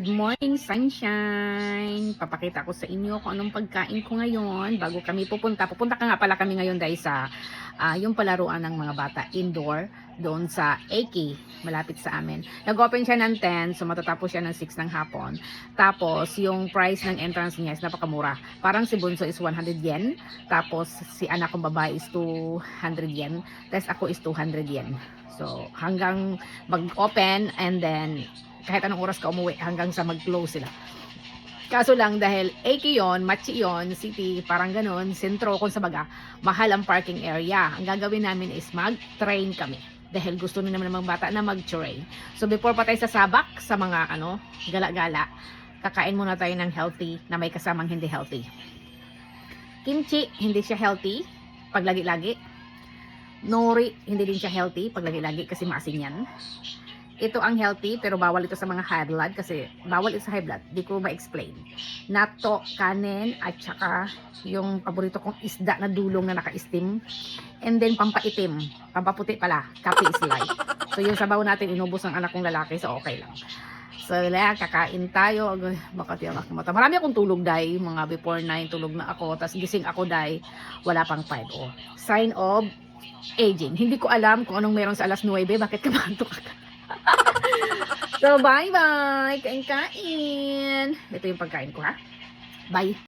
Good morning, sunshine! Papakita ko sa inyo kung anong pagkain ko ngayon bago kami pupunta. Pupunta ka nga pala kami ngayon dahil sa yung palaruan ng mga bata indoor doon sa AK, malapit sa amin. Nag-open siya ng 10, so matatapos siya ng 6 ng hapon. Tapos, yung price ng entrance niya is napakamura. Parang si Bunso is 100 yen, tapos si anak kong babae is 200 yen, tapos ako is 200 yen. So, hanggang mag-open and then kahit anong oras ka umuwi hanggang sa mag-close sila. Kaso lang dahil AK yon, Machi yon, city, parang ganun, sentro kung sa baga, mahal ang parking area. Ang gagawin namin is mag-train kami. Dahil gusto nyo naman ng mga bata na mag-train. So before pa tayo sasabak sa mga gala-gala, kakain muna tayo ng healthy na may kasamang hindi healthy. Kimchi, hindi siya healthy pag lagi-lagi. Nori, hindi din siya healthy pag lagi-lagi kasi maasin yan. Ito ang healthy pero bawal ito sa mga high blood kasi bawal ito sa high blood. Di ko ma-explain. Natto, kanin, at saka yung paborito kong isda na dulong na naka-steam. And then pampaitim. Pampaputi pala. Kape is light. So yung sabaw natin inubos ng anak kong lalaki so okay lang. So kakain tayo. Bakit yung aking mata. Marami akong tulog dahil mga before 9 tulog na ako. Tapos gising ako dahil wala pang 5. Oh. Sign of aging. Hindi ko alam kung anong meron sa alas 9. Bakit kamantok ka? So, bye-bye! Kain-kain! Ito yung pagkain ko, ha? Bye!